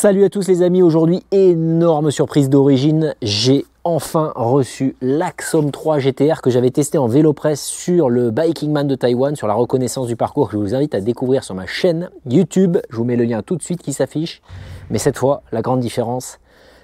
Salut à tous les amis, aujourd'hui énorme surprise d'origine, j'ai enfin reçu l'Axom 3 GTR que j'avais testé en vélo presse sur le Biking Man de Taïwan, sur la reconnaissance du parcours que je vous invite à découvrir sur ma chaîne YouTube. Je vous mets le lien tout de suite qui s'affiche, mais cette fois la grande différence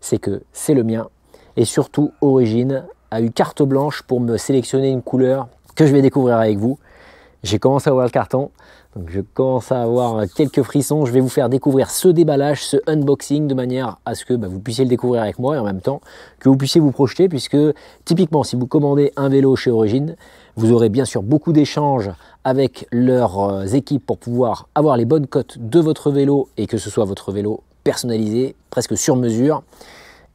c'est que c'est le mien et surtout Origine a eu carte blanche pour me sélectionner une couleur que je vais découvrir avec vous. J'ai commencé à ouvrir le carton, donc je commence à avoir quelques frissons. Je vais vous faire découvrir ce déballage, ce unboxing, de manière à ce que vous puissiez le découvrir avec moi et en même temps que vous puissiez vous projeter, puisque typiquement si vous commandez un vélo chez Origine, vous aurez bien sûr beaucoup d'échanges avec leurs équipes pour pouvoir avoir les bonnes cotes de votre vélo et que ce soit votre vélo personnalisé, presque sur mesure.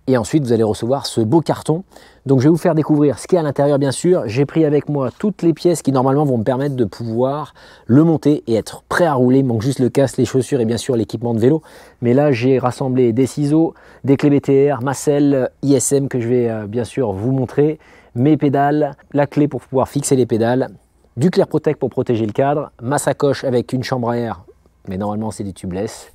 Et ensuite, vous allez recevoir ce beau carton. Donc, je vais vous faire découvrir ce qu'il y a à l'intérieur, bien sûr. J'ai pris avec moi toutes les pièces qui, normalement, vont me permettre de pouvoir le monter et être prêt à rouler. Il manque juste le casque, les chaussures et bien sûr l'équipement de vélo. Mais là, j'ai rassemblé des ciseaux, des clés BTR, ma selle ISM que je vais bien sûr vous montrer, mes pédales, la clé pour pouvoir fixer les pédales, du Clear Protect pour protéger le cadre, ma sacoche avec une chambre à air, mais normalement, c'est du tubeless.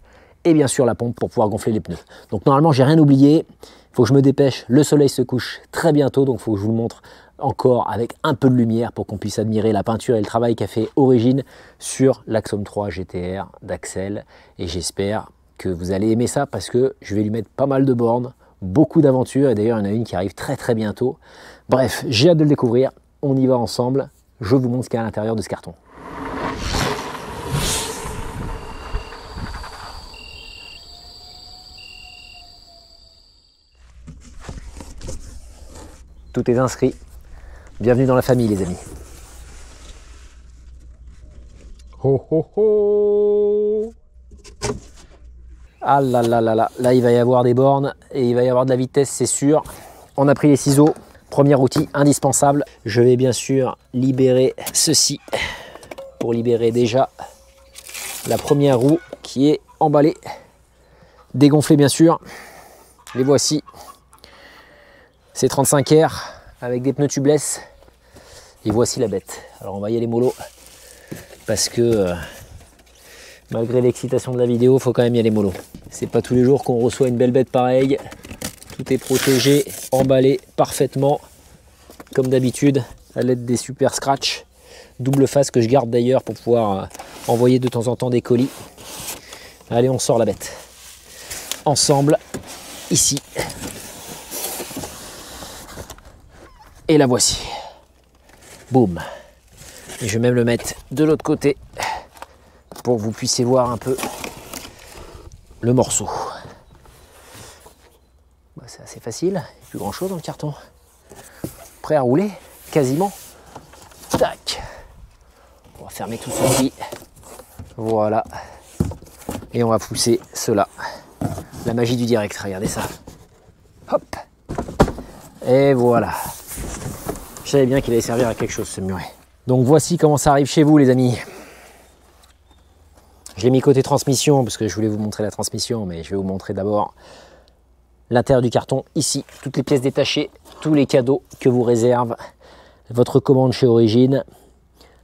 Et bien sûr la pompe pour pouvoir gonfler les pneus. Donc normalement j'ai rien oublié, il faut que je me dépêche, le soleil se couche très bientôt, donc il faut que je vous le montre encore avec un peu de lumière pour qu'on puisse admirer la peinture et le travail qu'a fait Origine sur l'Axom 3 GTR d'Axel. Et j'espère que vous allez aimer ça parce que je vais lui mettre pas mal de bornes, beaucoup d'aventures, et d'ailleurs il y en a une qui arrive très bientôt. Bref, j'ai hâte de le découvrir, on y va ensemble, je vous montre ce qu'il y a à l'intérieur de ce carton. Tout est inscrit. Bienvenue dans la famille, les amis. Ho ho ho! Ah là là là là, là il va y avoir des bornes et il va y avoir de la vitesse, c'est sûr. On a pris les ciseaux, premier outil indispensable. Je vais bien sûr libérer ceci pour libérer déjà la première roue qui est emballée, dégonflée bien sûr. Les voici. C'est 35R avec des pneus tubeless et voici la bête. Alors on va y aller mollo parce que malgré l'excitation de la vidéo, il faut quand même y aller mollo. C'est pas tous les jours qu'on reçoit une belle bête pareille. Tout est protégé, emballé parfaitement comme d'habitude à l'aide des super scratch. Double face que je garde d'ailleurs pour pouvoir envoyer de temps en temps des colis. Allez, on sort la bête. Ensemble, ici. Et la voici. Boum. Et je vais même le mettre de l'autre côté pour que vous puissiez voir un peu le morceau. C'est assez facile, il n'y a plus grand chose dans le carton. Prêt à rouler, quasiment. Tac. On va fermer tout ceci. Voilà. Et on va pousser cela. La magie du direct, regardez ça. Hop. Et voilà. Je savais bien qu'il allait servir à quelque chose ce muret. Donc voici comment ça arrive chez vous les amis. Je l'ai mis côté transmission parce que je voulais vous montrer la transmission, mais je vais vous montrer d'abord l'intérieur du carton. Ici, toutes les pièces détachées, tous les cadeaux que vous réserve votre commande chez Origine.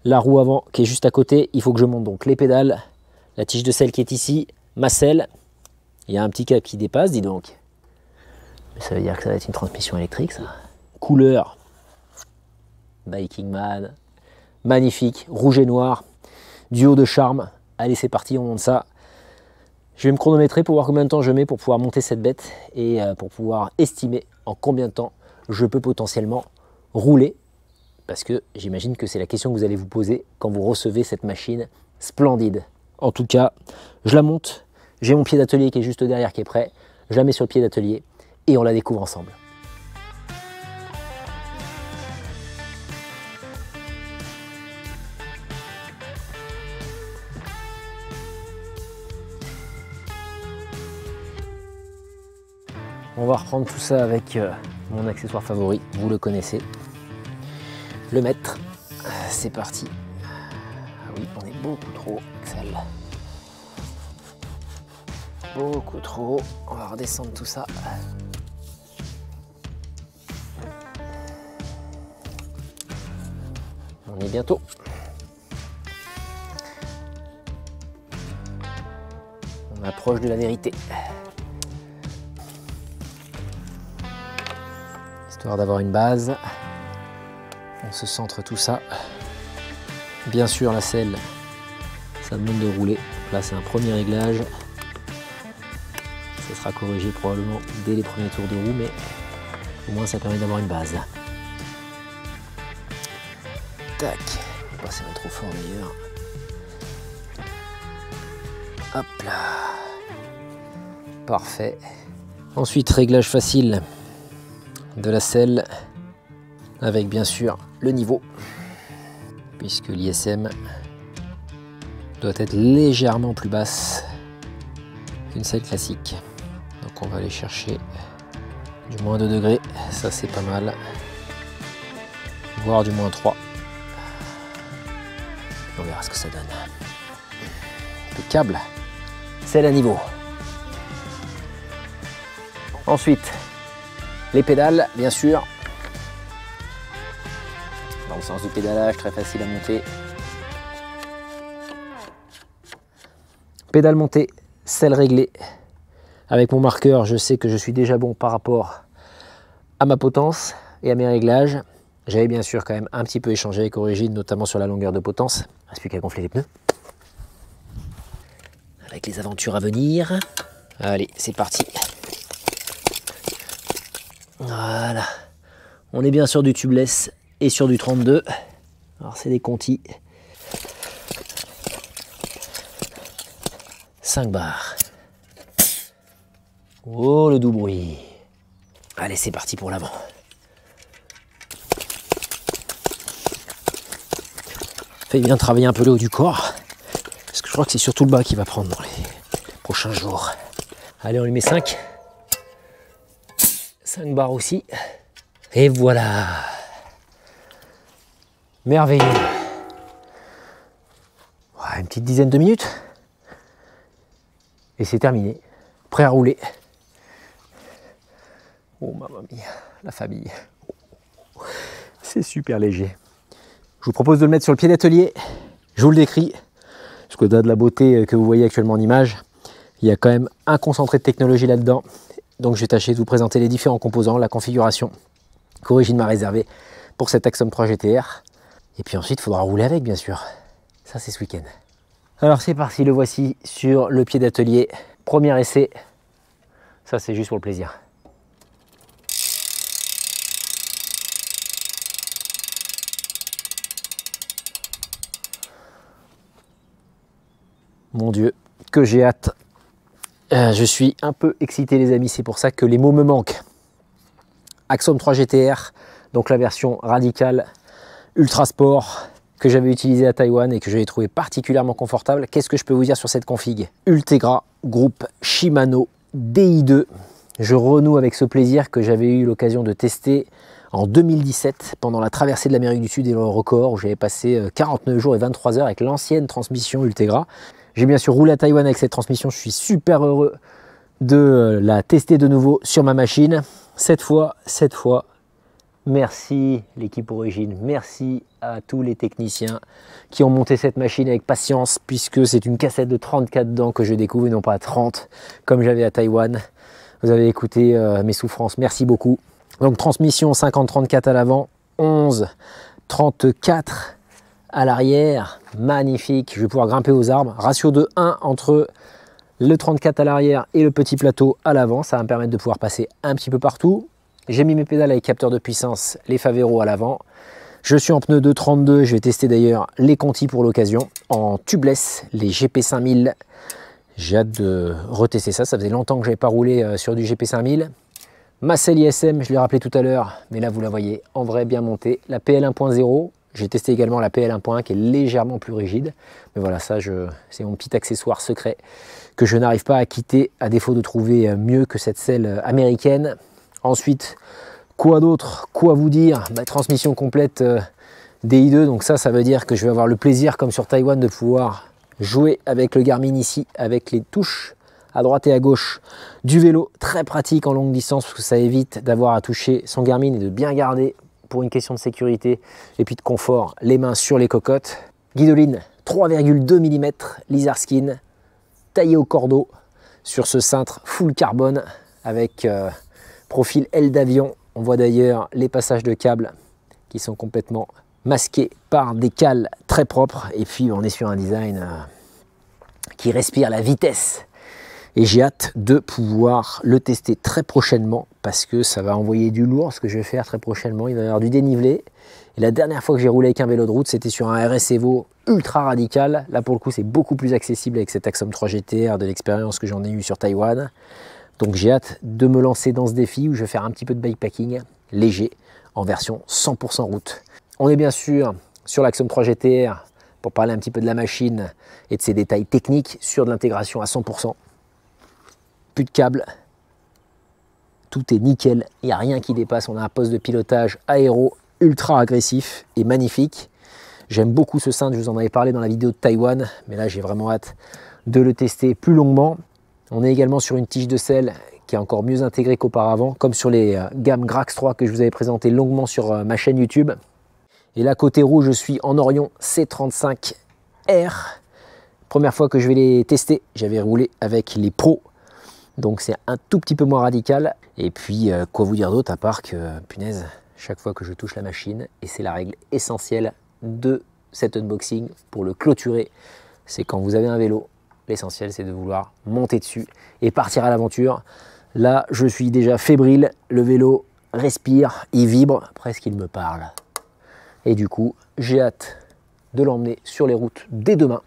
La roue avant qui est juste à côté, il faut que je monte donc les pédales, la tige de selle qui est ici, ma selle. Il y a un petit câble qui dépasse, dis donc. Mais ça veut dire que ça va être une transmission électrique ça. Couleur Biking Man, magnifique, rouge et noir, duo de charme. Allez, c'est parti, on monte ça. Je vais me chronométrer pour voir combien de temps je mets pour pouvoir monter cette bête et pour pouvoir estimer en combien de temps je peux potentiellement rouler. Parce que j'imagine que c'est la question que vous allez vous poser quand vous recevez cette machine splendide. En tout cas, je la monte. J'ai mon pied d'atelier qui est juste derrière, qui est prêt. Je la mets sur le pied d'atelier et on la découvre ensemble. On va reprendre tout ça avec mon accessoire favori, vous le connaissez, le mètre. C'est parti. Ah oui, on est beaucoup trop haut, Axel. Beaucoup trop haut. On va redescendre tout ça. On est bientôt. On approche de la vérité. histoire d'avoir une base. On se centre tout ça. Bien sûr, la selle, ça demande de rouler. Là, c'est un premier réglage. Ça sera corrigé probablement dès les premiers tours de roue, mais au moins ça permet d'avoir une base. Tac, on va passer un trop fort d'ailleurs. Hop là. Parfait. Ensuite, réglage facile de la selle avec bien sûr le niveau, puisque l'ISM doit être légèrement plus basse qu'une selle classique. Donc on va aller chercher du moins 2 degrés, ça c'est pas mal, voire du moins 3. On verra ce que ça donne. Impeccable, selle à niveau. Ensuite, les pédales, bien sûr. Dans le sens du pédalage, très facile à monter. Pédale montée, selle réglée. Avec mon marqueur, je sais que je suis déjà bon par rapport à ma potence et à mes réglages. J'avais bien sûr quand même un petit peu échangé avec Origine, notamment sur la longueur de potence. Il ne reste plus qu'à gonfler les pneus. Avec les aventures à venir. Allez, c'est parti. Voilà. On est bien sur du tubeless et sur du 32. Alors c'est des Conti. 5 bars. Oh, le doux bruit. Allez, c'est parti pour l'avant. Fais bien travailler un peu le haut du corps, parce que je crois que c'est surtout le bas qui va prendre dans les prochains jours. Allez, on lui met 5. 5 barres aussi. Et voilà. Merveilleux. Ouais, une petite dizaine de minutes. Et c'est terminé. Prêt à rouler. Oh mamma mia, la famille. C'est super léger. Je vous propose de le mettre sur le pied d'atelier. Je vous le décris. Parce qu'au-delà de la beauté que vous voyez actuellement en image, il y a quand même un concentré de technologie là-dedans. Donc je vais tâcher de vous présenter les différents composants, la configuration qu'Origine m'a réservée pour cet Axom 3 GTR. Et puis ensuite, il faudra rouler avec, bien sûr. Ça, c'est ce week-end. Alors c'est parti, le voici sur le pied d'atelier. Premier essai. Ça, c'est juste pour le plaisir. Mon Dieu, que j'ai hâte. Je suis un peu excité les amis, c'est pour ça que les mots me manquent. Axom 3 GTR, donc la version radicale Ultra Sport que j'avais utilisée à Taïwan et que j'avais trouvé particulièrement confortable. Qu'est-ce que je peux vous dire sur cette config? Ultegra, groupe Shimano DI2. Je renoue avec ce plaisir que j'avais eu l'occasion de tester en 2017 pendant la traversée de l'Amérique du Sud et le record où j'avais passé 49 jours et 23 heures avec l'ancienne transmission Ultegra. J'ai bien sûr roulé à Taïwan avec cette transmission, je suis super heureux de la tester de nouveau sur ma machine. Cette fois, merci l'équipe Origine, merci à tous les techniciens qui ont monté cette machine avec patience, puisque c'est une cassette de 34 dents que je découvre et non pas 30 comme j'avais à Taïwan. Vous avez écouté mes souffrances, merci beaucoup. Donc transmission 50-34 à l'avant, 11-34 à l'arrière, magnifique. Je vais pouvoir grimper aux arbres. Ratio de 1 entre le 34 à l'arrière et le petit plateau à l'avant. Ça va me permettre de pouvoir passer un petit peu partout. J'ai mis mes pédales avec capteur de puissance, les Favero à l'avant. Je suis en pneu de 32. Je vais tester d'ailleurs les Conti pour l'occasion. En tubeless, les GP5000. J'ai hâte de retester ça. Ça faisait longtemps que je n'avais pas roulé sur du GP5000. Ma selle ISM, je l'ai rappelé tout à l'heure, mais là vous la voyez en vrai bien montée. La PL 1.0. J'ai testé également la PL 1.1 qui est légèrement plus rigide. Mais voilà, ça, c'est mon petit accessoire secret que je n'arrive pas à quitter à défaut de trouver mieux que cette selle américaine. Ensuite, quoi d'autre? Quoi vous dire? Transmission complète DI2. Donc ça veut dire que je vais avoir le plaisir, comme sur Taïwan, de pouvoir jouer avec le Garmin ici, avec les touches à droite et à gauche du vélo. Très pratique en longue distance parce que ça évite d'avoir à toucher son Garmin et de bien garder, pour une question de sécurité et puis de confort, les mains sur les cocottes. Guidoline 3,2 mm, Lizard-Skin, taillé au cordeau sur ce cintre full carbone avec profil aile d'avion On voit d'ailleurs les passages de câbles qui sont complètement masqués par des cales très propres. Et puis on est sur un design qui respire la vitesse. Et j'ai hâte de pouvoir le tester très prochainement parce que ça va envoyer du lourd. Ce que je vais faire très prochainement, il va y avoir du dénivelé. Et la dernière fois que j'ai roulé avec un vélo de route, c'était sur un RS Evo ultra radical. Là pour le coup, c'est beaucoup plus accessible avec cet Axom 3 GTR, de l'expérience que j'en ai eu sur Taïwan. Donc j'ai hâte de me lancer dans ce défi où je vais faire un petit peu de bikepacking léger en version 100% route. On est bien sûr sur l'Axom 3 GTR pour parler un petit peu de la machine et de ses détails techniques sur de l'intégration à 100%. Plus de câbles, tout est nickel, il n'y a rien qui dépasse. On a un poste de pilotage aéro ultra agressif et magnifique. J'aime beaucoup ce cintre, je vous en avais parlé dans la vidéo de Taïwan, mais là j'ai vraiment hâte de le tester plus longuement. On est également sur une tige de selle qui est encore mieux intégrée qu'auparavant, comme sur les gammes Grax 3 que je vous avais présenté longuement sur ma chaîne YouTube. Et là côté roue, je suis en Orion C35R. Première fois que je vais les tester, j'avais roulé avec les pros. Donc c'est un tout petit peu moins radical. Et puis quoi vous dire d'autre à part que, punaise, chaque fois que je touche la machine, et c'est la règle essentielle de cet unboxing pour le clôturer, c'est quand vous avez un vélo, l'essentiel c'est de vouloir monter dessus et partir à l'aventure. Là je suis déjà fébrile, le vélo respire, il vibre, presque il me parle. Et du coup j'ai hâte de l'emmener sur les routes dès demain.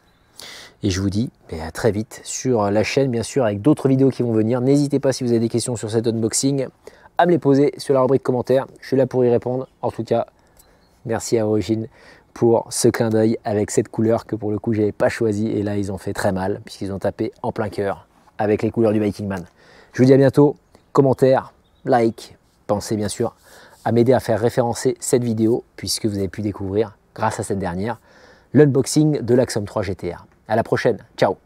Et je vous dis à très vite sur la chaîne, bien sûr, avec d'autres vidéos qui vont venir. N'hésitez pas, si vous avez des questions sur cet unboxing, à me les poser sur la rubrique commentaires. Je suis là pour y répondre. En tout cas, merci à Origine pour ce clin d'œil avec cette couleur que pour le coup, je n'avais pas choisi. Et là, ils ont fait très mal puisqu'ils ont tapé en plein cœur avec les couleurs du Viking Man. Je vous dis à bientôt. Commentaires, like. Pensez bien sûr à m'aider à faire référencer cette vidéo puisque vous avez pu découvrir, grâce à cette dernière, l'unboxing de l'Axom 3 GTR. À la prochaine, ciao!